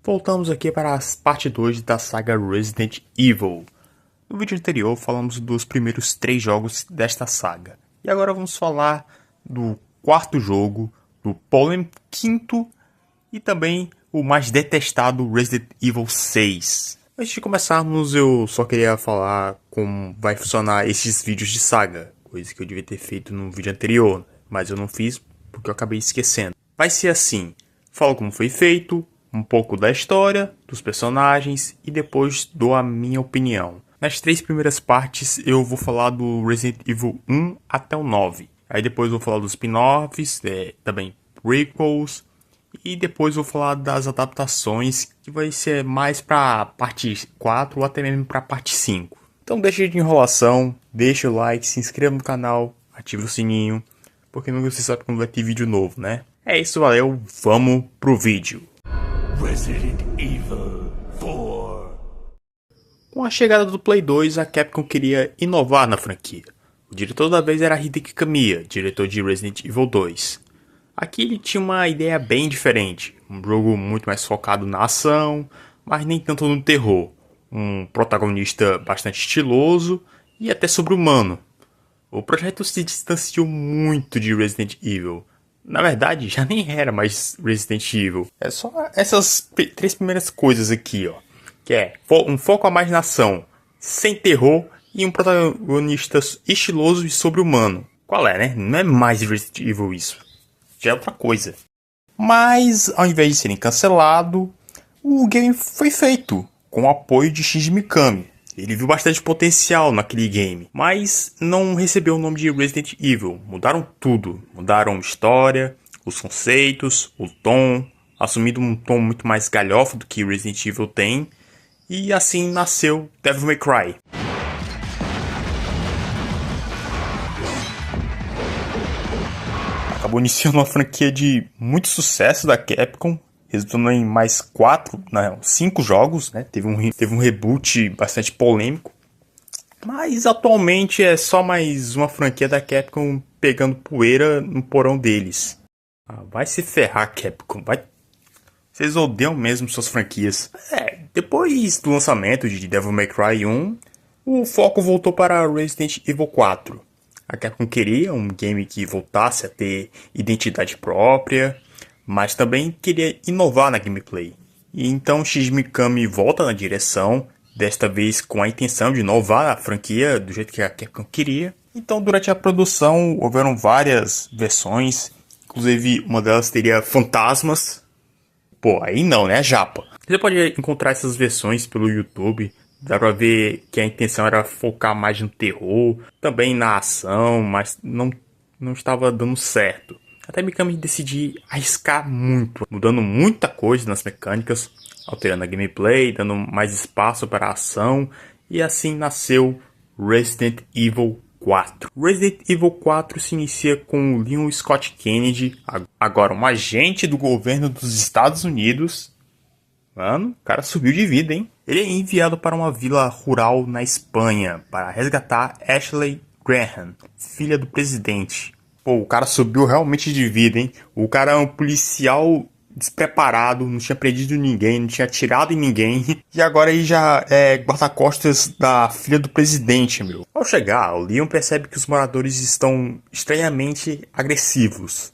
Voltamos aqui para a parte 2 da saga Resident Evil. No vídeo anterior falamos dos primeiros 3 jogos desta saga. E agora vamos falar do quarto jogo, do polêmico quinto e também o mais detestado Resident Evil 6. Antes de começarmos, eu só queria falar como vai funcionar esses vídeos de saga. Coisa que eu devia ter feito no vídeo anterior, mas eu não fiz porque eu acabei esquecendo. Vai ser assim, falo como foi feito, um pouco da história, dos personagens e depois dou a minha opinião. Nas 3 primeiras partes eu vou falar do Resident Evil 1 até o 9. Aí depois eu vou falar dos spin-offs, também prequels. E depois vou falar das adaptações, que vai ser mais pra parte 4 ou até mesmo pra parte 5. Então deixa de enrolação, deixa o like, se inscreva no canal, ative o sininho, porque nunca você sabe quando vai ter vídeo novo, né? É isso, valeu, vamos pro vídeo. Resident Evil 4. Com a chegada do Play 2, a Capcom queria inovar na franquia. O diretor da vez era Hideki Kamiya, diretor de Resident Evil 2. Aqui ele tinha uma ideia bem diferente, um jogo muito mais focado na ação, mas nem tanto no terror. Um protagonista bastante estiloso e até sobre-humano. O projeto se distanciou muito de Resident Evil. Na verdade, já nem era mais Resident Evil. É só essas 3 primeiras coisas aqui, ó. Que é um foco à mais na ação, sem terror e um protagonista estiloso e sobre-humano. Qual é, né? Não é mais Resident Evil isso. Já é outra coisa. Mas, ao invés de serem cancelado, o game foi feito com o apoio de Shinji Mikami. Ele viu bastante potencial naquele game, mas não recebeu o nome de Resident Evil. Mudaram tudo. Mudaram a história, os conceitos, o tom, assumindo um tom muito mais galhofa do que Resident Evil tem. E assim nasceu Devil May Cry. Acabou iniciando uma franquia de muito sucesso da Capcom, resultando em mais 5 jogos, né? Teve um reboot bastante polêmico. Mas atualmente é só mais uma franquia da Capcom pegando poeira no porão deles. Vai se ferrar, Capcom. Vocês odeiam mesmo suas franquias. Depois do lançamento de Devil May Cry 1, o foco voltou para Resident Evil 4. A Capcom queria um game que voltasse a ter identidade própria, mas também queria inovar na gameplay. E então Shinji Mikami volta na direção, desta vez com a intenção de inovar a franquia do jeito que a Capcom queria. Então durante a produção houveram várias versões, inclusive uma delas teria fantasmas. Pô, aí não, né, japa? Você pode encontrar essas versões pelo YouTube. Dá pra ver que a intenção era focar mais no terror, também na ação, mas não estava dando certo. Até Mikami decidiu arriscar muito, mudando muita coisa nas mecânicas, alterando a gameplay, dando mais espaço para a ação, e assim nasceu Resident Evil 4. Resident Evil 4 se inicia com Leon Scott Kennedy, agora um agente do governo dos Estados Unidos. Mano, o cara subiu de vida, hein? Ele é enviado para uma vila rural na Espanha para resgatar Ashley Graham, filha do presidente. Pô, o cara subiu realmente de vida, hein? O cara é um policial despreparado, não tinha prendido ninguém, não tinha atirado em ninguém. E agora aí já é guarda-costas da filha do presidente, meu. Ao chegar, o Leon percebe que os moradores estão estranhamente agressivos.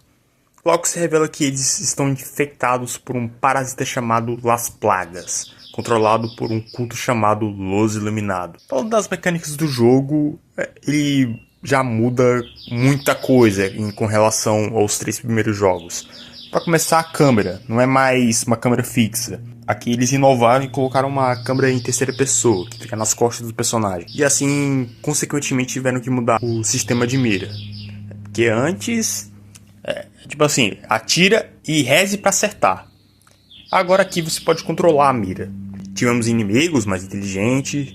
Logo se revela que eles estão infectados por um parasita chamado Las Plagas, controlado por um culto chamado Los Iluminados. Falando das mecânicas do jogo, ele já muda muita coisa com relação aos 3 primeiros jogos. Para começar, a câmera não é mais uma câmera fixa. Aqui eles inovaram e colocaram uma câmera em terceira pessoa, que fica nas costas do personagem. E assim, consequentemente, tiveram que mudar o sistema de mira. Porque antes, tipo assim, atira e reze para acertar. Agora aqui você pode controlar a mira. Tivemos inimigos mais inteligentes,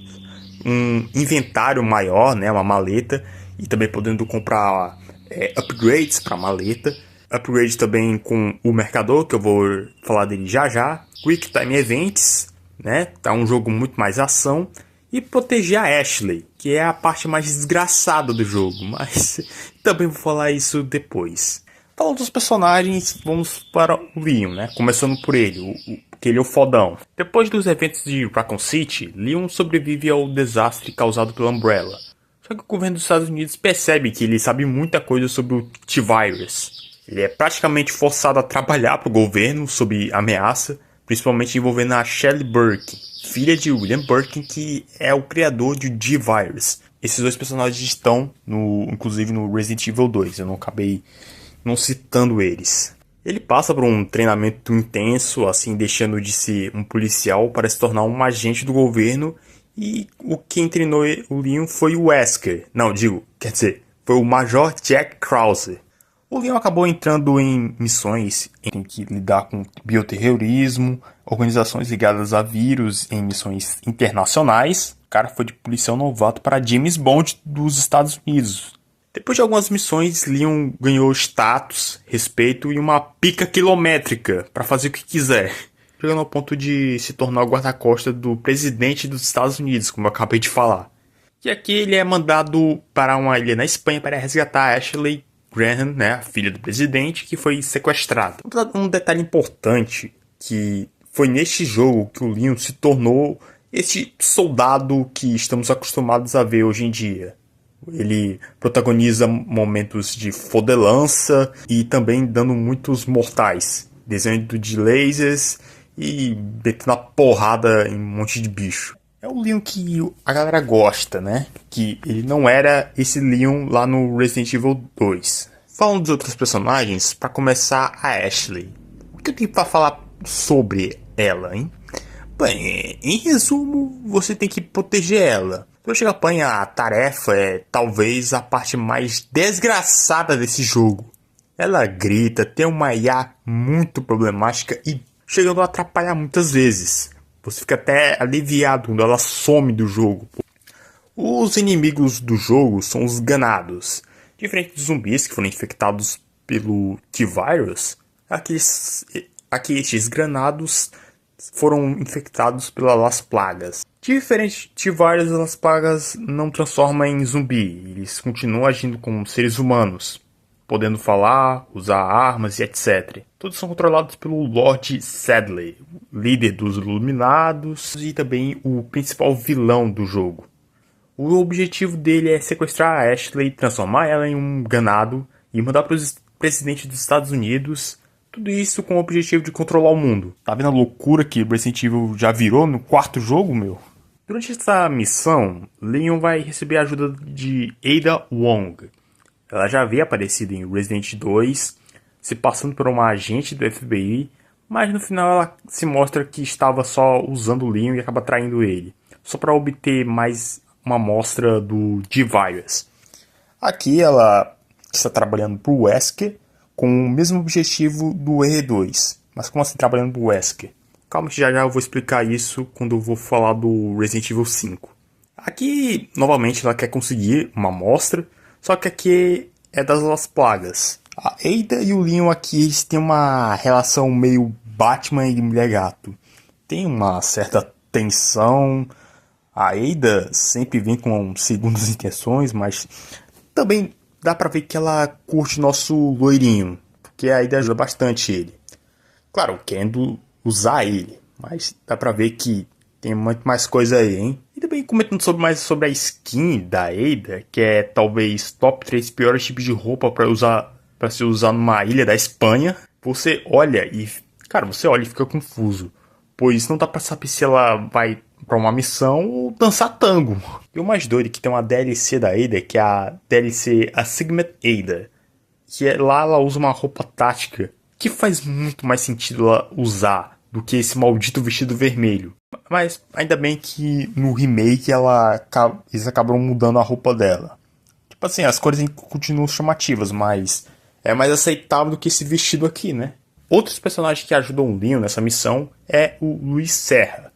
um inventário maior, né, uma maleta, e também podendo comprar upgrades para a maleta. Upgrades também com o mercador, que eu vou falar dele já já. Quick Time Events, né, tá um jogo muito mais ação. E proteger a Ashley, que é a parte mais desgraçada do jogo, mas também vou falar isso depois. Falando dos personagens, vamos para o Leon, né? Começando por ele, porque ele é o fodão. Depois dos eventos de Raccoon City, Leon sobrevive ao desastre causado pela Umbrella. Só que o governo dos Estados Unidos percebe que ele sabe muita coisa sobre o T-Virus. Ele é praticamente forçado a trabalhar para o governo sob ameaça, principalmente envolvendo a Shelley Birkin, filha de William Birkin, que é o criador de T-Virus. Esses dois personagens estão, inclusive, no Resident Evil 2. Eu não acabei não citando eles. Ele passa por um treinamento intenso, assim, deixando de ser um policial para se tornar um agente do governo. E quem treinou o Leon foi o Wesker. Foi o Major Jack Krause. O Leon acabou entrando em missões em que lidar com bioterrorismo, organizações ligadas a vírus em missões internacionais. O cara foi de policial novato para James Bond dos Estados Unidos. Depois de algumas missões, Leon ganhou status, respeito e uma pica quilométrica para fazer o que quiser, chegando ao ponto de se tornar o guarda-costas do presidente dos Estados Unidos, como eu acabei de falar. E aqui ele é mandado para uma ilha na Espanha para resgatar Ashley Graham, né, a filha do presidente, que foi sequestrada. Um detalhe importante, que foi neste jogo que o Leon se tornou esse soldado que estamos acostumados a ver hoje em dia. Ele protagoniza momentos de fodelança e também dando muitos mortais, desenhando de lasers e metendo a porrada em um monte de bicho. É o Leon que a galera gosta, né? Que ele não era esse Leon lá no Resident Evil 2. Falando dos outros personagens, para começar, a Ashley. O que eu tenho para falar sobre ela, hein? Bem, em resumo, você tem que proteger ela. Durante a campanha, a tarefa é talvez a parte mais desgraçada desse jogo. Ela grita, tem uma IA muito problemática e chegando a atrapalhar muitas vezes. Você fica até aliviado quando ela some do jogo. Os inimigos do jogo são os ganados. Diferente dos zumbis que foram infectados pelo T-Virus, aqui estes granados foram infectados pelas Las Plagas. Diferente de T-Virus, as Las Plagas não transformam em zumbi. Eles continuam agindo como seres humanos, podendo falar, usar armas e etc. Todos são controlados pelo Lord Sadley, líder dos Iluminados e também o principal vilão do jogo. O objetivo dele é sequestrar a Ashley, transformar ela em um ganado e mandar para o presidente dos Estados Unidos. Tudo isso com o objetivo de controlar o mundo. Tá vendo a loucura que Resident Evil já virou no quarto jogo, meu? Durante essa missão, Leon vai receber a ajuda de Ada Wong. Ela já havia aparecido em Resident 2, se passando por uma agente do FBI, mas no final ela se mostra que estava só usando o Leon e acaba traindo ele, só para obter mais uma amostra do T-Virus. Aqui ela está trabalhando para o Wesker com o mesmo objetivo do R2, mas como assim trabalhando para o Wesker? Calma que já eu vou explicar isso quando eu vou falar do Resident Evil 5. Aqui, novamente, ela quer conseguir uma amostra, só que aqui é das Las Plagas. A Ada e o Leon aqui eles têm uma relação meio Batman e Mulher Gato. Tem uma certa tensão. A Ada sempre vem com segundas intenções, mas também dá pra ver que ela curte nosso loirinho, porque a Ada ajuda bastante ele. Claro, querendo usar ele, mas dá pra ver que tem muito mais coisa aí, hein? E também comentando mais sobre a skin da Ada, que é talvez top 3 piores tipos de roupa para se usar numa ilha da Espanha. Você olha e fica confuso, pois não dá pra saber se ela vai pra uma missão ou dançar tango. E o mais doido é que tem uma DLC da Ada, que é a DLC Assignment Ada, que lá ela usa uma roupa tática que faz muito mais sentido ela usar do que esse maldito vestido vermelho. Mas ainda bem que no remake eles acabam mudando a roupa dela. Tipo assim, as cores continuam chamativas, mas é mais aceitável do que esse vestido aqui, né? Outros personagens que ajudam o Leon nessa missão é o Luiz Serra,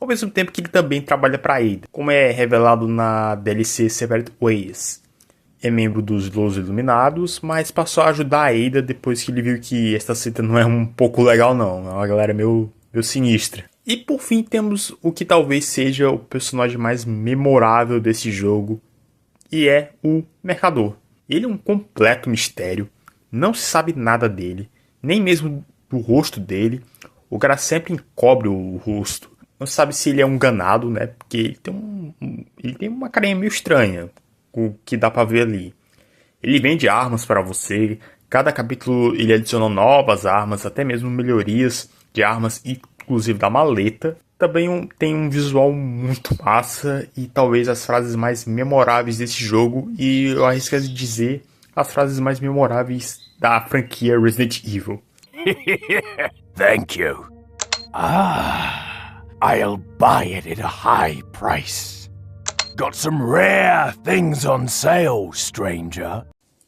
ao mesmo tempo que ele também trabalha para Ada, como é revelado na DLC Separate Ways. É membro dos Los Iluminados, mas passou a ajudar a Ada depois que ele viu que esta seita não é um pouco legal não, é uma galera meio sinistra. E por fim temos o que talvez seja o personagem mais memorável desse jogo, e é o Mercador. Ele é um completo mistério, não se sabe nada dele, nem mesmo do rosto dele. o cara sempre encobre o rosto. Não sabe se ele é um ganado, né? Porque ele tem uma carinha meio estranha, o que dá pra ver ali. Ele vende armas para você. Cada capítulo ele adiciona novas armas, até mesmo melhorias de armas, inclusive da maleta. Também tem um visual muito massa e talvez as frases mais memoráveis desse jogo. E eu arrisco dizer as frases mais memoráveis da franquia Resident Evil. Thank you. I'll buy it at a high price. Got some rare things on sale, stranger.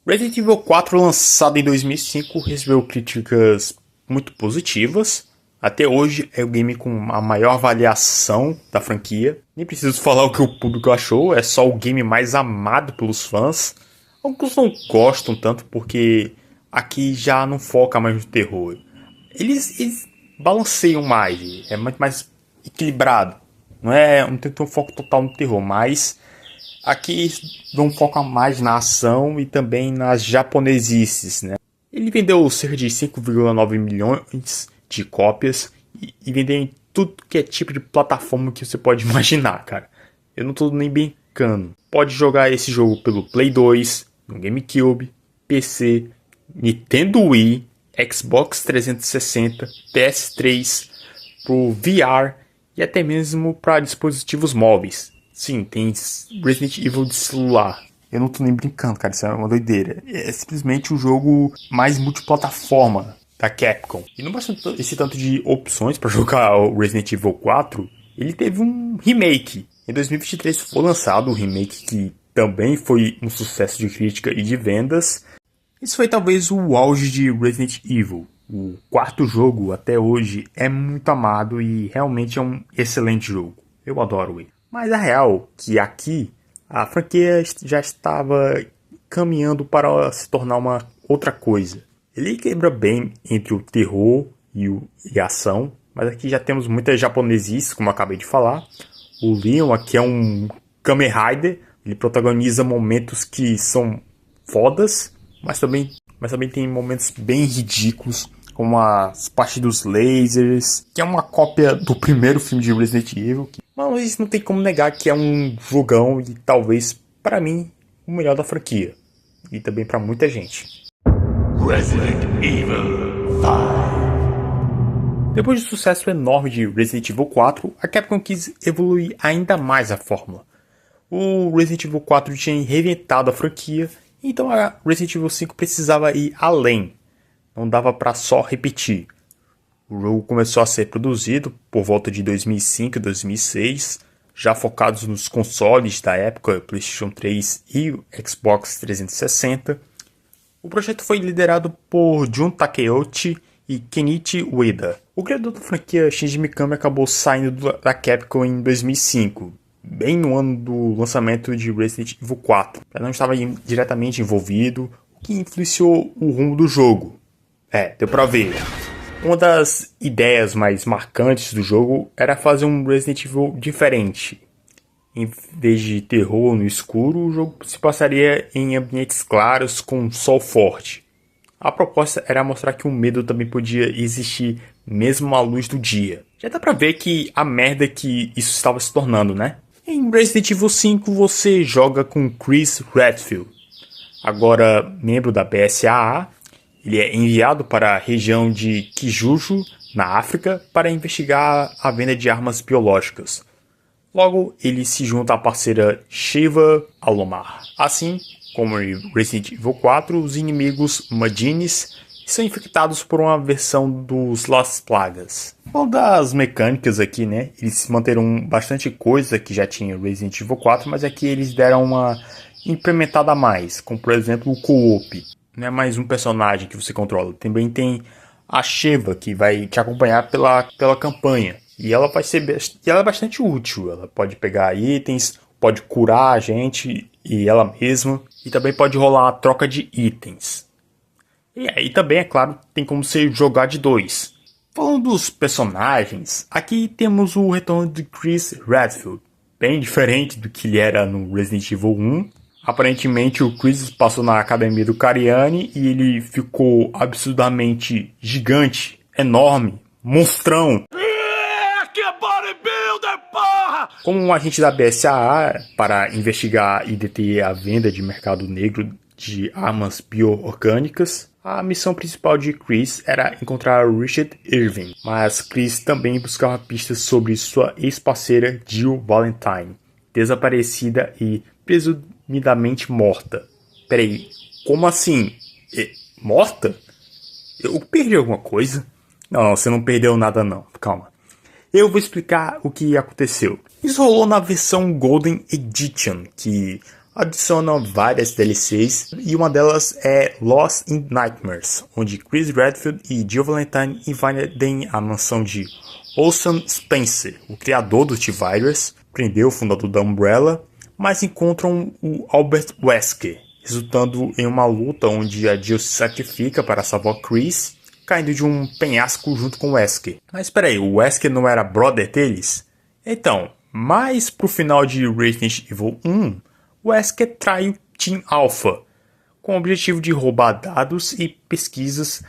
Resident Evil 4, lançado em 2005, recebeu críticas muito positivas. Até hoje é o game com a maior avaliação da franquia. Nem preciso falar o que o público achou, é só o game mais amado pelos fãs. Alguns não gostam tanto porque aqui já não foca mais no terror. Eles balanceiam mais, é muito mais equilibrado. Não tem um foco total no terror, mas aqui vão focar mais na ação e também nas japonesices, né? Ele vendeu cerca de 5,9 milhões de cópias e vendeu em tudo que é tipo de plataforma que você pode imaginar, cara. Eu não tô nem brincando. Pode jogar esse jogo pelo Play 2, no GameCube, PC, Nintendo Wii, Xbox 360, PS3, pro VR e até mesmo para dispositivos móveis. Sim, tem Resident Evil de celular. Eu não tô nem brincando, cara, isso é uma doideira. É simplesmente o jogo mais multiplataforma da Capcom. E não basta esse tanto de opções para jogar o Resident Evil 4, ele teve um remake. Em 2023 foi lançado o remake que também foi um sucesso de crítica e de vendas. Isso foi talvez o auge de Resident Evil. O quarto jogo até hoje é muito amado e realmente é um excelente jogo. Eu adoro ele. Mas a real é que aqui a franquia já estava caminhando para se tornar uma outra coisa. Ele quebra bem entre o terror e a ação, mas aqui já temos muitas japonesices, como eu acabei de falar. O Leon aqui é um Kamen Rider, ele protagoniza momentos que são fodas, mas também tem momentos bem ridículos, como as partes dos lasers, que é uma cópia do primeiro filme de Resident Evil. Mas não tem como negar que é um jogão e talvez, para mim, o melhor da franquia. E também para muita gente. Resident Evil 5. Depois do sucesso enorme de Resident Evil 4, a Capcom quis evoluir ainda mais a fórmula. O Resident Evil 4 tinha reinventado a franquia, então a Resident Evil 5 precisava ir além. Não dava para só repetir. O jogo começou a ser produzido por volta de 2005 e 2006, já focados nos consoles da época, PlayStation 3 e Xbox 360. O projeto foi liderado por Jun Takeuchi e Kenichi Ueda. O criador da franquia Shinji Mikami acabou saindo da Capcom em 2005, bem no ano do lançamento de Resident Evil 4. Ele não estava diretamente envolvido, o que influenciou o rumo do jogo. Deu pra ver. Uma das ideias mais marcantes do jogo era fazer um Resident Evil diferente. Em vez de terror no escuro, o jogo se passaria em ambientes claros com sol forte. A proposta era mostrar que o medo também podia existir mesmo à luz do dia. Já dá pra ver que a merda que isso estava se tornando, né? Em Resident Evil 5 você joga com Chris Redfield, agora membro da BSAA. Ele é enviado para a região de Kijuju, na África, para investigar a venda de armas biológicas. Logo, ele se junta à parceira Shiva Alomar. Assim como em Resident Evil 4, os inimigos Madines são infectados por uma versão dos Las Plagas. Falando das mecânicas aqui, né? Eles manteram bastante coisa que já tinha em Resident Evil 4, mas aqui eles deram uma implementada a mais, como por exemplo o co-op. Não é mais um personagem que você controla, também tem a Shiva, que vai te acompanhar pela campanha. E ela é bastante útil, ela pode pegar itens, pode curar a gente e ela mesma, e também pode rolar a troca de itens. E aí também, é claro, tem como você jogar de 2. Falando dos personagens, aqui temos o retorno de Chris Redfield, bem diferente do que ele era no Resident Evil 1. Aparentemente o Chris passou na academia do Cariani e ele ficou absurdamente gigante, enorme, monstrão. Que bodybuilder, porra! Como um agente da BSAA para investigar e deter a venda de mercado negro de armas bioorgânicas, a missão principal de Chris era encontrar Richard Irving, mas Chris também buscava pistas sobre sua ex-parceira Jill Valentine, desaparecida e presumidamente morta. Peraí, como assim? Morta? Eu perdi alguma coisa? Não, você não perdeu nada não, calma. Eu vou explicar o que aconteceu. Isso rolou na versão Golden Edition, que adiciona várias DLCs, e uma delas é Lost in Nightmares, onde Chris Redfield e Jill Valentine invadem a mansão de Orson Spencer, o criador do T-Virus, prendeu o fundador da Umbrella, mas encontram o Albert Wesker, resultando em uma luta onde a Jill se sacrifica para salvar Chris, caindo de um penhasco junto com o Wesker. Mas peraí, o Wesker não era brother deles? Então, mais pro final de Resident Evil 1, o Wesker trai o Team Alpha, com o objetivo de roubar dados e pesquisas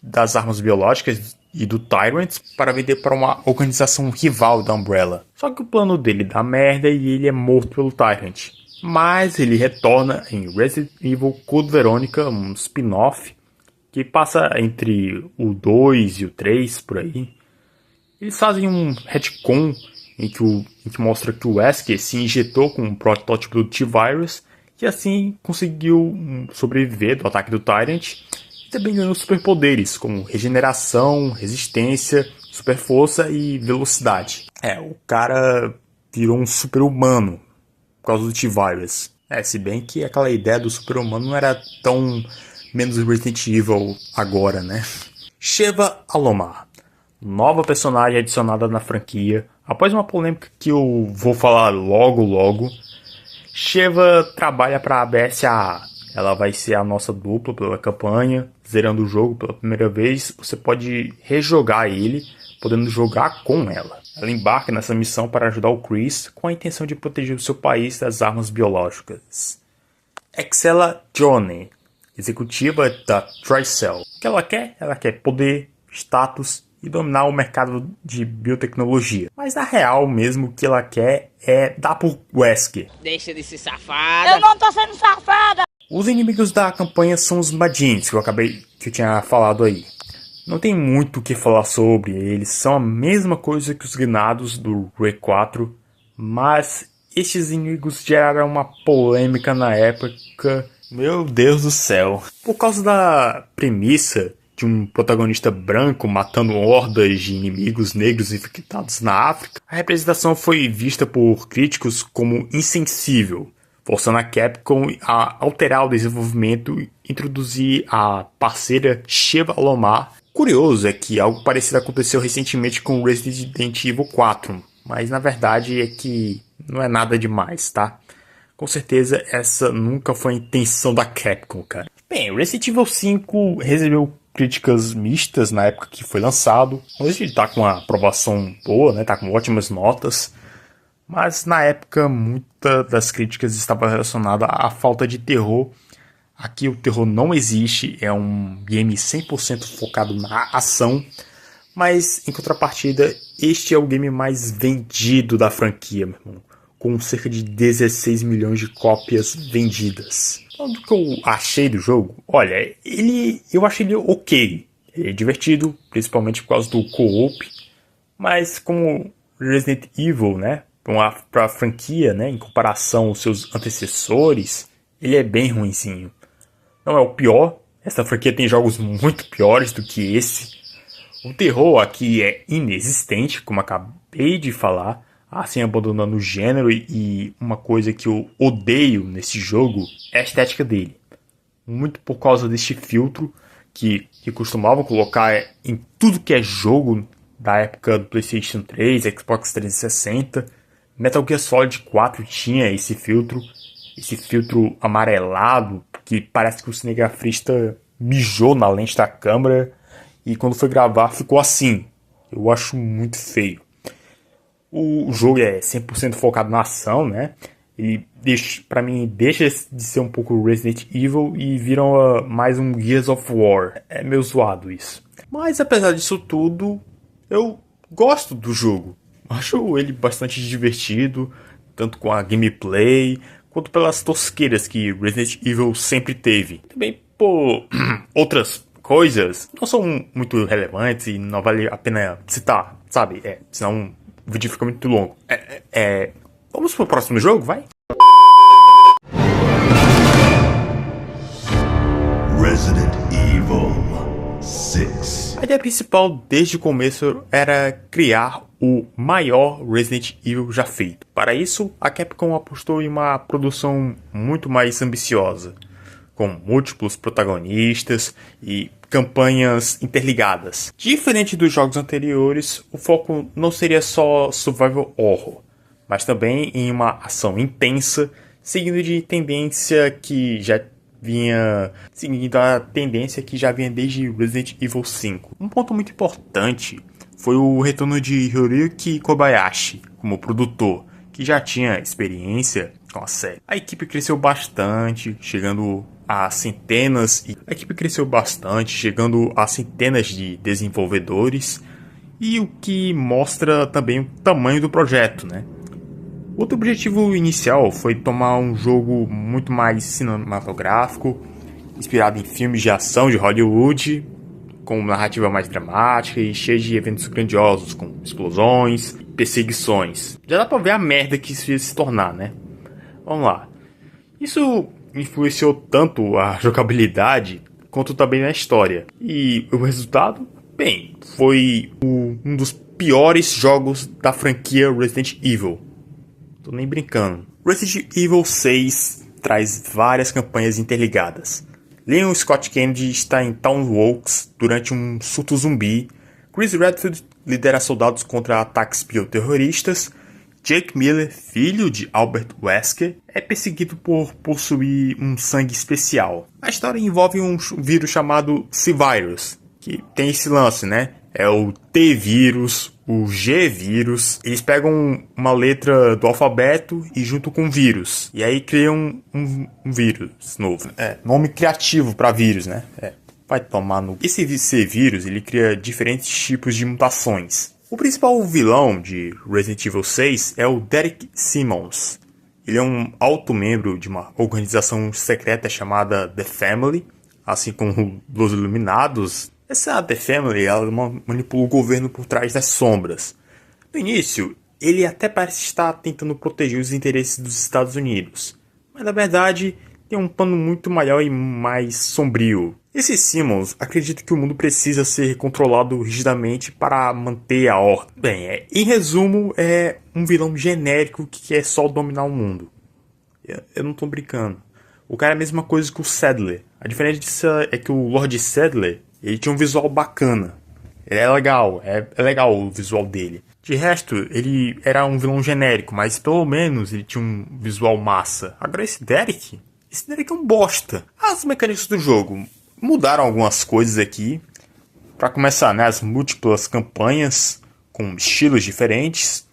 das armas biológicas e do Tyrant para vender para uma organização rival da Umbrella. Só que o plano dele dá merda e ele é morto pelo Tyrant. Mas ele retorna em Resident Evil Code Veronica, um spin-off, que passa entre o 2 e o 3, por aí. Eles fazem um retcon em que mostra que o Wesker se injetou com um protótipo do T-Virus e assim conseguiu sobreviver do ataque do Tyrant e também ganhou superpoderes como regeneração, resistência, super força e velocidade. O cara virou um super-humano por causa do T-Virus. Se bem que aquela ideia do super-humano não era tão menos Resident Evil agora, né? Sheva Alomar, nova personagem adicionada na franquia. Após uma polêmica que eu vou falar logo, Sheva trabalha para a BSAA. Ela vai ser a nossa dupla pela campanha, zerando o jogo pela primeira vez. Você pode rejogar ele, podendo jogar com ela. Ela embarca nessa missão para ajudar o Chris com a intenção de proteger o seu país das armas biológicas. Excella Johnny, executiva da Tricell. O que ela quer? Ela quer poder, status e dominar o mercado de biotecnologia. Mas na real mesmo o que ela quer é dar pro Wesker. Deixa de ser safada. Eu não tô sendo safada. Os inimigos da campanha são os Madins, que eu tinha falado aí. Não tem muito o que falar sobre, eles são a mesma coisa que os Granados do RE4, mas estes inimigos geraram uma polêmica na época. Meu Deus do céu. Por causa da premissa de um protagonista branco matando hordas de inimigos negros infectados na África, a representação foi vista por críticos como insensível, forçando a Capcom a alterar o desenvolvimento e introduzir a parceira Sheva Alomar. Curioso é que algo parecido aconteceu recentemente com Resident Evil 4, mas na verdade é que não é nada demais, tá? Com certeza essa nunca foi a intenção da Capcom, cara. Bem, Resident Evil 5 recebeu críticas mistas na época que foi lançado. Hoje ele tá com uma aprovação boa, né? Tá com ótimas notas. Mas na época muitas das críticas estavam relacionadas à falta de terror. Aqui o terror não existe, é um game 100% focado na ação. Mas em contrapartida, este é o game mais vendido da franquia, meu irmão, com cerca de 16 milhões de cópias vendidas. Então, do que eu achei do jogo, olha, eu achei ele ok. Ele é divertido, principalmente por causa do co-op. Mas como Resident Evil, né, para a franquia, né, em comparação aos seus antecessores, ele é bem ruinzinho. Não é o pior, essa franquia tem jogos muito piores do que esse. O terror aqui é inexistente, como acabei de falar, assim abandonando o gênero, e uma coisa que eu odeio nesse jogo é a estética dele. Muito por causa deste filtro que costumavam colocar em tudo que é jogo da época do PlayStation 3, Xbox 360. Metal Gear Solid 4 tinha esse filtro amarelado, que parece que o cinegrafista mijou na lente da câmera e quando foi gravar ficou assim. Eu acho muito feio. O jogo é 100% focado na ação, né? Ele deixa de ser um pouco Resident Evil e vira mais um Gears of War. É meio zoado isso. Mas apesar disso tudo, Eu gosto do jogo. Acho ele bastante divertido, tanto com a gameplay, quanto pelas tosqueiras que Resident Evil sempre teve. Também por outras coisas não são muito relevantes e não vale a pena citar, sabe? Senão o vídeo fica muito longo. Vamos pro próximo jogo, vai? Resident Evil 6. A ideia principal desde o começo era criar o maior Resident Evil já feito. Para isso, a Capcom apostou em uma produção muito mais ambiciosa, com múltiplos protagonistas e campanhas interligadas. Diferente dos jogos anteriores, o foco não seria só survival horror, mas também em uma ação intensa, seguindo a tendência que já vinha desde Resident Evil 5. Um ponto muito importante foi o retorno de Hiroyuki Kobayashi como produtor, que já tinha experiência com a série. A equipe cresceu bastante, chegando a centenas de desenvolvedores, e o que mostra também o tamanho do projeto, né? Outro objetivo inicial foi tomar um jogo muito mais cinematográfico, inspirado em filmes de ação de Hollywood, com narrativa mais dramática e cheia de eventos grandiosos, com explosões, perseguições. Já dá pra ver a merda que isso ia se tornar, né? Vamos lá. Isso influenciou tanto a jogabilidade quanto também na história. E o resultado? Bem, foi um dos piores jogos da franquia Resident Evil. Tô nem brincando. Resident Evil 6 traz várias campanhas interligadas. Leon Scott Kennedy está em Town Oaks durante um surto zumbi. Chris Redfield lidera soldados contra ataques bioterroristas. Jake Miller, filho de Albert Wesker, é perseguido por possuir um sangue especial. A história envolve um vírus chamado C-Virus, que tem esse lance, né? É o T-Vírus, o G-Vírus. Eles pegam uma letra do alfabeto e junto com vírus. E aí criam um vírus novo. Nome criativo para vírus, né? Vai tomar no... Esse C-Vírus, ele cria diferentes tipos de mutações. O principal vilão de Resident Evil 6 é o Derek Simmons. Ele é um alto membro de uma organização secreta chamada The Family, assim como os Iluminados. Essa The Family, ela manipula o governo por trás das sombras. No início, ele até parece estar tentando proteger os interesses dos Estados Unidos, mas na verdade tem um plano muito maior e mais sombrio. Esse Simmons acredita que o mundo precisa ser controlado rigidamente para manter a ordem. Bem, em resumo, é um vilão genérico que quer só dominar o mundo. Eu não tô brincando. O cara é a mesma coisa que o Sadler. A diferença é que o Lord Sadler, ele tinha um visual bacana. Ele é legal, é legal o visual dele. De resto, ele era um vilão genérico, mas pelo menos ele tinha um visual massa. Agora esse Derek é um bosta. As mecânicas do jogo mudaram algumas coisas aqui. Para começar, né, as múltiplas campanhas com estilos diferentes.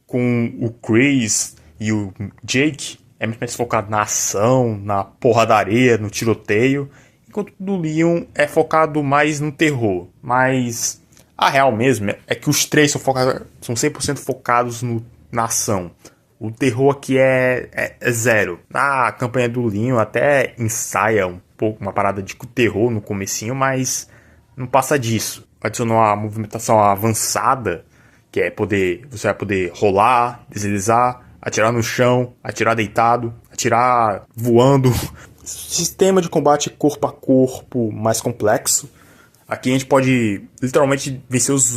Com o Chris e o Jake é muito mais focado na ação, na porradaria, no tiroteio. Enquanto o do Leon é focado mais no terror. Mas a real mesmo é que os três são 100% focados na ação. O terror aqui é zero. Na campanha do Leon até ensaia um pouco uma parada de terror no comecinho, mas não passa disso. Adicionou uma movimentação avançada, que é você vai poder rolar, deslizar, atirar no chão, atirar deitado, atirar voando. Sistema de combate corpo a corpo mais complexo. Aqui a gente pode literalmente vencer os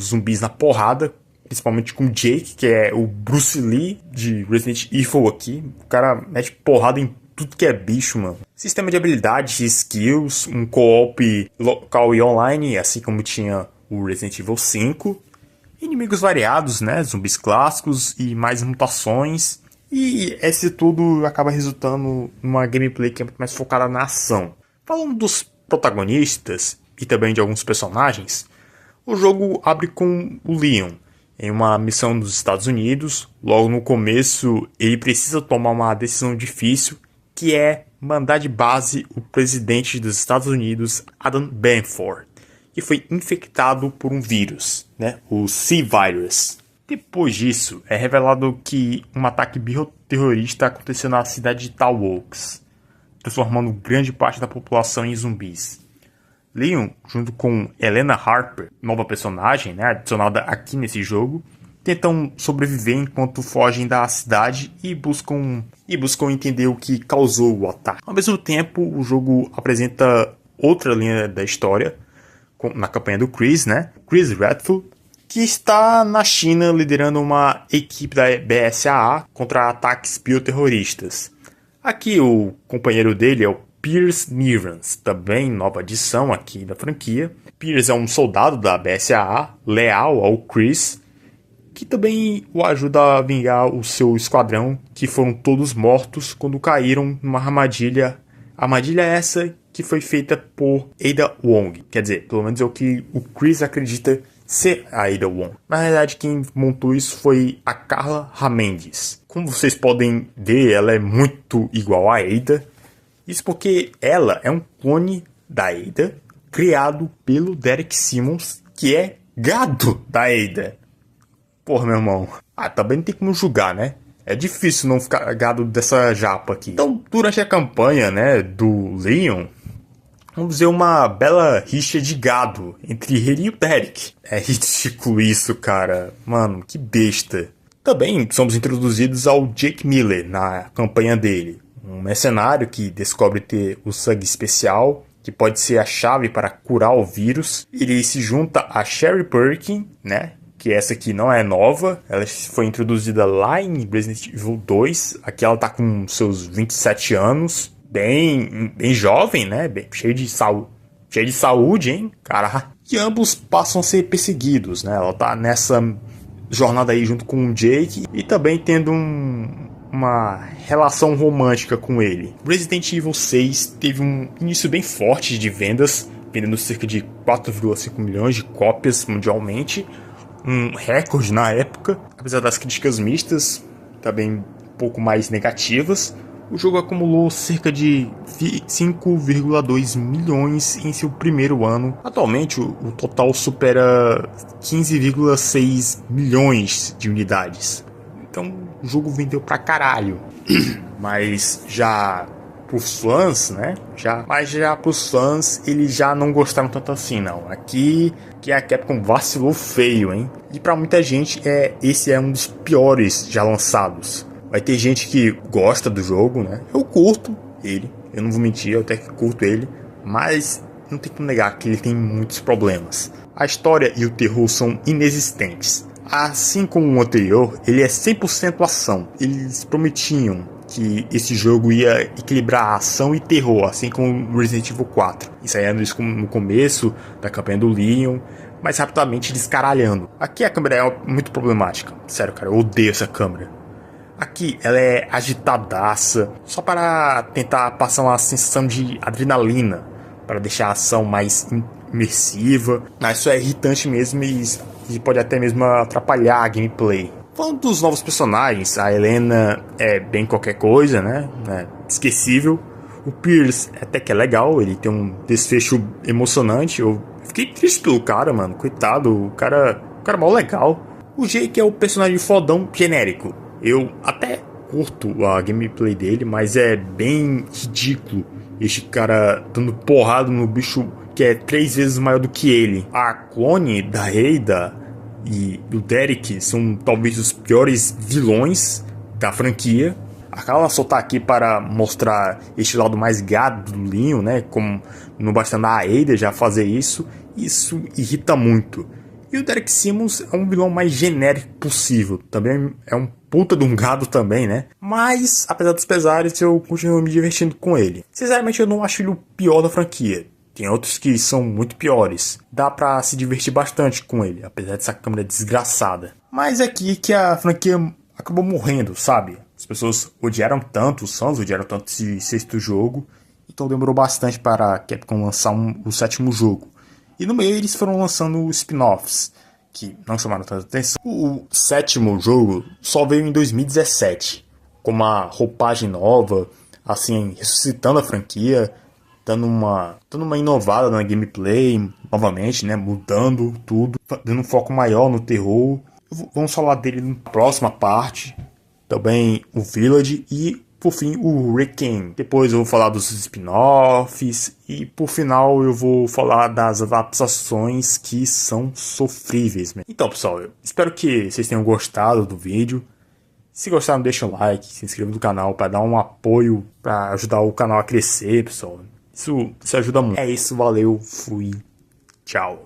zumbis na porrada, principalmente com o Jake, que é o Bruce Lee de Resident Evil aqui. O cara mete porrada em tudo que é bicho, mano. Sistema de habilidades e skills, um co-op local e online, assim como tinha o Resident Evil 5. Inimigos variados, né? Zumbis clássicos e mais mutações. E esse tudo acaba resultando numa gameplay que é muito mais focada na ação. Falando dos protagonistas e também de alguns personagens, o jogo abre com o Leon em uma missão dos Estados Unidos. Logo no começo, ele precisa tomar uma decisão difícil, que é mandar de base o presidente dos Estados Unidos, Adam Benford, que foi infectado por um vírus, né, o C-Virus. Depois disso, é revelado que um ataque bioterrorista aconteceu na cidade de Tall Oaks, transformando grande parte da população em zumbis. Leon, junto com Helena Harper, nova personagem, né, adicionada aqui nesse jogo, tentam sobreviver enquanto fogem da cidade e buscam entender o que causou o ataque. Ao mesmo tempo, o jogo apresenta outra linha da história, na campanha do Chris, né? Chris Redfield, que está na China liderando uma equipe da BSAA contra ataques bioterroristas. Aqui o companheiro dele é o Piers Nivans, também nova adição aqui da franquia. Piers é um soldado da BSAA, leal ao Chris, que também o ajuda a vingar o seu esquadrão, que foram todos mortos quando caíram numa armadilha. Armadilha essa que foi feita por Ada Wong. Quer dizer, pelo menos é o que o Chris acredita ser a Ada Wong. Na verdade, quem montou isso foi a Carla Raméndiz. Como vocês podem ver, ela é muito igual a Ada. Isso porque ela é um clone da Ada, criado pelo Derek Simmons, que é gado da Ada. Porra, meu irmão. Também não tem como julgar, né? É difícil não ficar gado dessa japa aqui. Então, durante a campanha, né, do Leon, vamos ver uma bela rixa de gado entre ele e o Derek. É ridículo isso, cara. Mano, que besta. Também somos introduzidos ao Jake Miller na campanha dele. Um mercenário que descobre ter o sangue especial, que pode ser a chave para curar o vírus. Ele se junta a Sherry Birkin, né? Que essa aqui não é nova. Ela foi introduzida lá em Resident Evil 2. Aqui ela tá com seus 27 anos. Bem jovem, né? Cheio de saúde, hein? Cara. E ambos passam a ser perseguidos, né? Ela tá nessa jornada aí junto com o Jake. E também tendo uma relação romântica com ele. Resident Evil 6 teve um início bem forte de vendas, vendendo cerca de 4,5 milhões de cópias mundialmente, um recorde na época. Apesar das críticas mistas, também um pouco mais negativas, o jogo acumulou cerca de 5,2 milhões em seu primeiro ano. Atualmente o total supera 15,6 milhões de unidades. Então o jogo vendeu pra caralho. Mas já pros fãs, né? Mas já pros fãs, eles já não gostaram tanto assim, não. Aqui a Capcom vacilou feio, hein? E pra muita gente, esse é um dos piores já lançados. Vai ter gente que gosta do jogo, né? Eu curto ele, eu não vou mentir, eu até que curto ele. Mas não tem como negar que ele tem muitos problemas. A história e o terror são inexistentes. Assim como o anterior, ele é 100% ação. Eles prometiam que esse jogo ia equilibrar ação e terror, assim como Resident Evil 4. Ensaiando isso no começo da campanha do Leon, mas rapidamente descaralhando. Aqui a câmera é muito problemática. Sério, cara, eu odeio essa câmera. Aqui ela é agitadaça, só para tentar passar uma sensação de adrenalina, para deixar a ação mais imersiva. Mas isso é irritante mesmo e pode até mesmo atrapalhar a gameplay. Falando dos novos personagens, a Helena é bem qualquer coisa, né? Esquecível. O Piers até que é legal, ele tem um desfecho emocionante. Eu fiquei triste pelo cara, mano. Coitado, o cara mal legal. O Jake é o personagem fodão genérico. Eu até curto a gameplay dele, mas é bem ridículo este cara dando porrada no bicho que é 3 vezes maior do que ele. A clone da Ada e o Derek são talvez os piores vilões da franquia. Acaba de soltar aqui para mostrar este lado mais gado do Leon, né? Como não bastando a Ada já fazer isso irrita muito. E o Derek Simmons é um vilão mais genérico possível. Também é um puta de um gado também, né? Mas, apesar dos pesares, eu continuo me divertindo com ele. Sinceramente, eu não acho ele o pior da franquia. Tem outros que são muito piores. Dá pra se divertir bastante com ele, apesar dessa câmera desgraçada. Mas é aqui que a franquia acabou morrendo, sabe? As pessoas odiaram tanto, os fãs odiaram tanto esse 6º jogo. Então demorou bastante para a Capcom lançar o 7º jogo. E no meio eles foram lançando spin-offs, que não chamaram tanta atenção. O 7º jogo só veio em 2017, com uma roupagem nova, assim, ressuscitando a franquia. dando uma inovada na gameplay, novamente, né, mudando tudo, dando um foco maior no terror. Vamos falar dele na próxima parte, também o Village e, por fim, o Requiem. Depois eu vou falar dos spin-offs e, por final, eu vou falar das adaptações que são sofríveis, né? Então, pessoal, eu espero que vocês tenham gostado do vídeo. Se gostaram, deixa um like, se inscreva no canal para dar um apoio, para ajudar o canal a crescer, pessoal. Isso ajuda muito. É isso, valeu, fui, tchau.